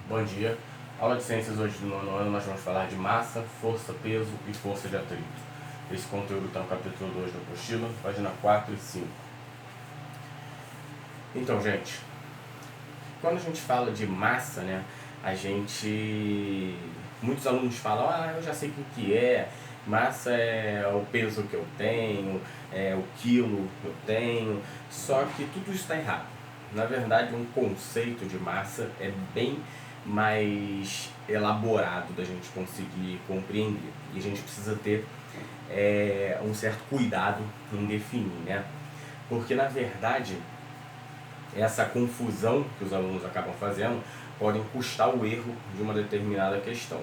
Bom dia. Aula de ciências hoje do nono ano nós vamos falar de massa, força, peso e força de atrito. Esse conteúdo está no capítulo 2 da apostila, página 4 e 5. Então, gente, quando a gente fala de massa, né, muitos alunos falam, eu já sei o que é, massa é o peso que eu tenho, é o quilo que eu tenho, só que tudo isso está errado. Na verdade, um conceito de massa é bem mais elaborado da gente conseguir compreender. E a gente precisa ter um certo cuidado em definir, né? Porque, na verdade, essa confusão que os alunos acabam fazendo podem custar o erro de uma determinada questão.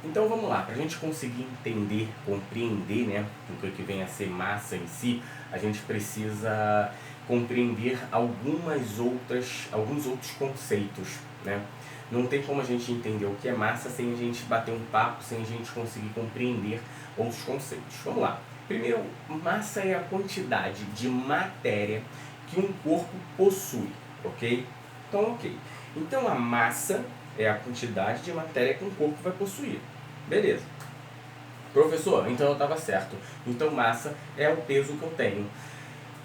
Então vamos lá, para a gente conseguir entender, compreender, né, o que vem a ser massa em si, a gente precisa compreender alguns outros conceitos, né? Não tem como a gente entender o que é massa sem a gente bater um papo, sem a gente conseguir compreender outros conceitos. Vamos lá. Primeiro, massa é a quantidade de matéria que um corpo possui, ok? Então, ok. Então a massa é a quantidade de matéria que um corpo vai possuir. Beleza. Professor, então eu estava certo. Então massa é o peso que eu tenho.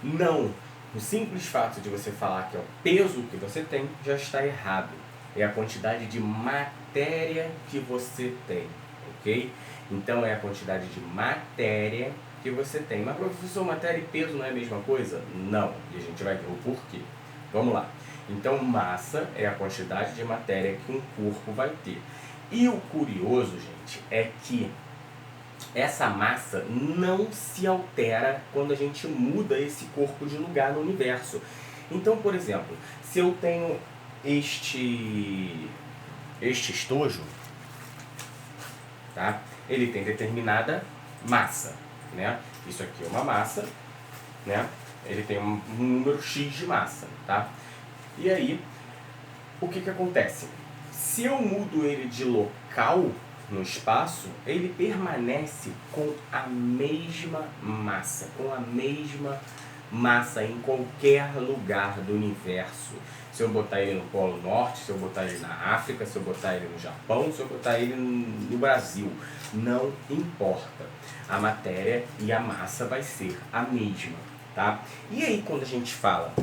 Não. O simples fato de você falar que é o peso que você tem já está errado. É a quantidade de matéria que você tem, ok? Então é a quantidade de matéria que você tem. Mas professor, matéria e peso não é a mesma coisa? Não. E a gente vai ver o porquê. Vamos lá. Então massa é a quantidade de matéria que um corpo vai ter. E o curioso, gente, é que essa massa não se altera quando a gente muda esse corpo de lugar no universo. Então, por exemplo, se eu tenho este estojo, tá? Ele tem determinada massa, né? Isso aqui é uma massa, né? Ele tem um número X de massa, tá? E aí, o que acontece? Se eu mudo ele de local no espaço, ele permanece com a mesma massa, em qualquer lugar do universo. Se eu botar ele no Polo Norte, se eu botar ele na África, se eu botar ele no Japão, se eu botar ele no Brasil, não importa. A matéria e a massa vai ser a mesma, tá? E aí quando a gente fala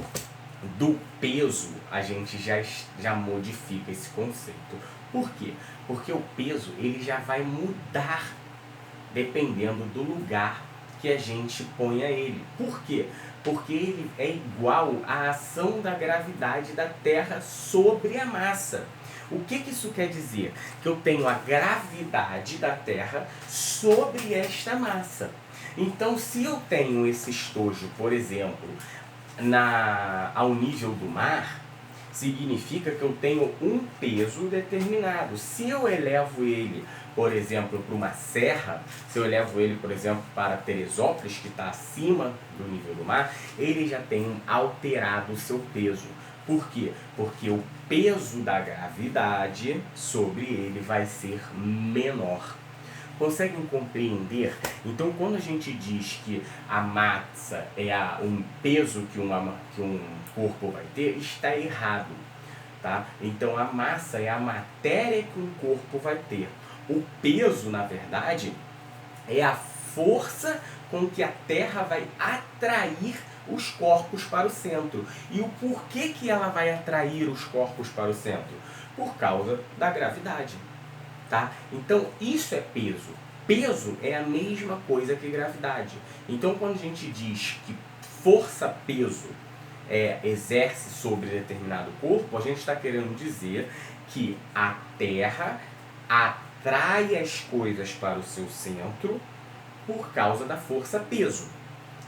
do peso, a gente já modifica esse conceito. Por quê? Porque o peso ele já vai mudar dependendo do lugar que a gente ponha ele. Por quê? Porque ele é igual à ação da gravidade da Terra sobre a massa. O que isso quer dizer? Que eu tenho a gravidade da Terra sobre esta massa. Então, se eu tenho esse estojo, por exemplo, ao nível do mar, significa que eu tenho um peso determinado. Se eu elevo ele, por exemplo, para uma serra, se eu elevo ele, por exemplo, para Teresópolis, que está acima do nível do mar, ele já tem alterado o seu peso. Por quê? Porque o peso da gravidade sobre ele vai ser menor. Conseguem compreender? Então, quando a gente diz que a massa é um peso que um corpo vai ter, está errado, tá? Então, a massa é a matéria que um corpo vai ter. O peso, na verdade, é a força com que a Terra vai atrair os corpos para o centro. E o porquê que ela vai atrair os corpos para o centro? Por causa da gravidade. Tá? Então isso é peso. Peso é a mesma coisa que gravidade. Então quando a gente diz que força-peso exerce sobre determinado corpo, a gente está querendo dizer que a Terra atrai as coisas para o seu centro por causa da força-peso.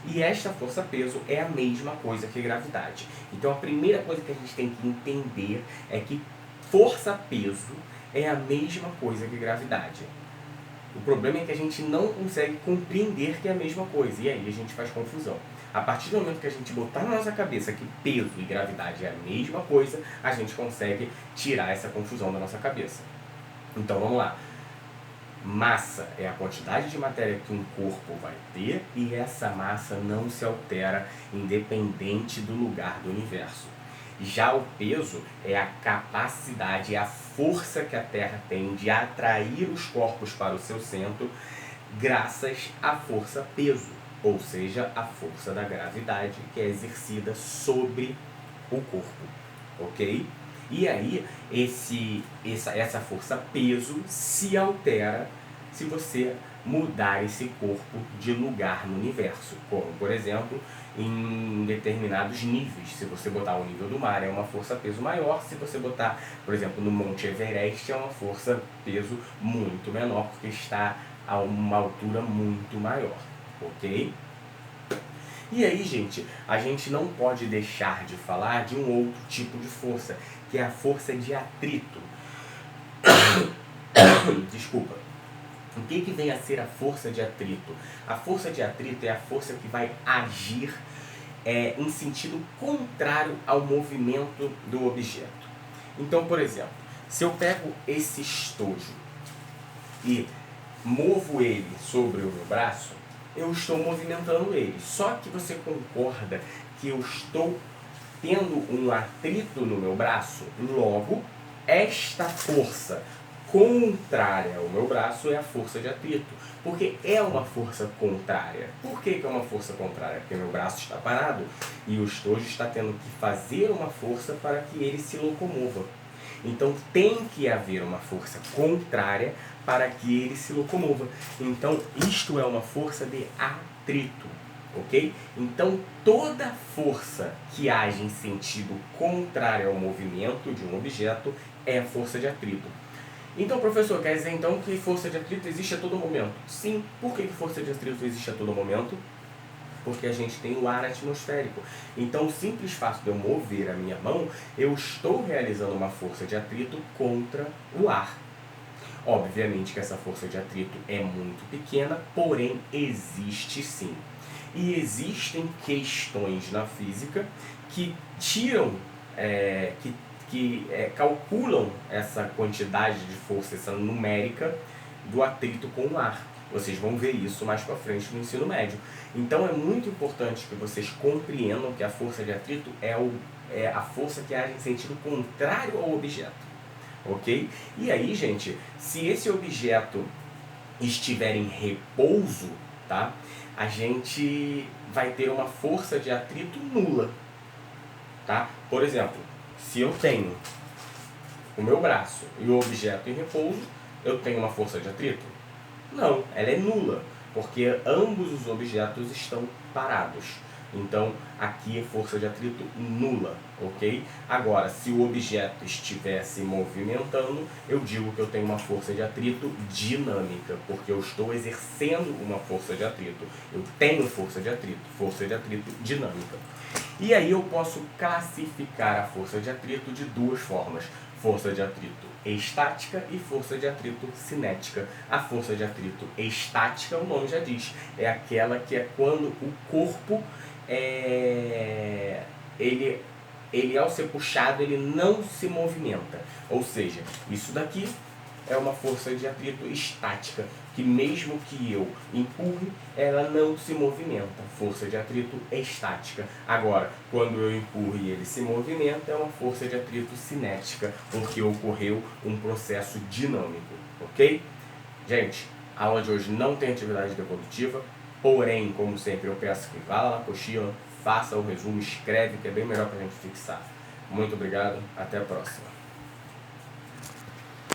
E esta força-peso é a mesma coisa que gravidade. Então a primeira coisa que a gente tem que entender é que força-peso é a mesma coisa que gravidade. O problema é que a gente não consegue compreender que é a mesma coisa, e aí a gente faz confusão. A partir do momento que a gente botar na nossa cabeça que peso e gravidade é a mesma coisa, a gente consegue tirar essa confusão da nossa cabeça. Então vamos lá. Massa é a quantidade de matéria que um corpo vai ter, e essa massa não se altera independente do lugar do universo. Já o peso é a capacidade, é a força que a Terra tem de atrair os corpos para o seu centro graças à força peso, ou seja, a força da gravidade que é exercida sobre o corpo, ok? E aí, essa força peso se altera se você mudar esse corpo de lugar no universo, como, por exemplo, em determinados níveis. Se você botar o nível do mar, é uma força-peso maior. Se você botar, por exemplo, no Monte Everest, é uma força-peso muito menor, porque está a uma altura muito maior, ok? E aí, gente, a gente não pode deixar de falar de um outro tipo de força, que é a força de atrito. Desculpa. O que vem a ser a força de atrito? A força de atrito é a força que vai agir em sentido contrário ao movimento do objeto. Então, por exemplo, se eu pego esse estojo e movo ele sobre o meu braço, eu estou movimentando ele. Só que você concorda que eu estou tendo um atrito no meu braço? Logo, esta força contrária ao meu braço é a força de atrito, porque é uma força contrária. Por que é uma força contrária? Porque meu braço está parado e o estojo está tendo que fazer uma força para que ele se locomova. Então tem que haver uma força contrária para que ele se locomova. Então isto é uma força de atrito, ok? Então toda força que age em sentido contrário ao movimento de um objeto é força de atrito. Então, professor, quer dizer então que força de atrito existe a todo momento? Sim. Por que força de atrito existe a todo momento? Porque a gente tem o ar atmosférico. Então, o simples fato de eu mover a minha mão, eu estou realizando uma força de atrito contra o ar. Obviamente que essa força de atrito é muito pequena, porém existe sim. E existem questões na física que tiram, calculam essa quantidade de força, essa numérica do atrito com o ar. Vocês vão ver isso mais para frente no ensino médio. Então é muito importante que vocês compreendam que a força de atrito é a força que age em sentido contrário ao objeto. Ok? E aí, gente, se esse objeto estiver em repouso, tá? A gente vai ter uma força de atrito nula. Tá? Por exemplo, se eu tenho o meu braço e o objeto em repouso, eu tenho uma força de atrito? Não, ela é nula, porque ambos os objetos estão parados. Então, aqui é força de atrito nula, ok? Agora, se o objeto estiver se movimentando, eu digo que eu tenho uma força de atrito dinâmica, porque eu estou exercendo uma força de atrito. Eu tenho força de atrito dinâmica. E aí eu posso classificar a força de atrito de duas formas: força de atrito estática e força de atrito cinética. A força de atrito estática, o nome já diz, é aquela que é quando o corpo, ele ao ser puxado, ele não se movimenta. Ou seja, isso daqui é uma força de atrito estática, que mesmo que eu empurre, ela não se movimenta. Força de atrito estática. Agora, quando eu empurro e ele se movimenta, é uma força de atrito cinética, porque ocorreu um processo dinâmico, ok? Gente, a aula de hoje não tem atividade devolutiva, porém, como sempre, eu peço que vá lá na apostila, faça o resumo, escreve, que é bem melhor para a gente fixar. Muito obrigado, até a próxima.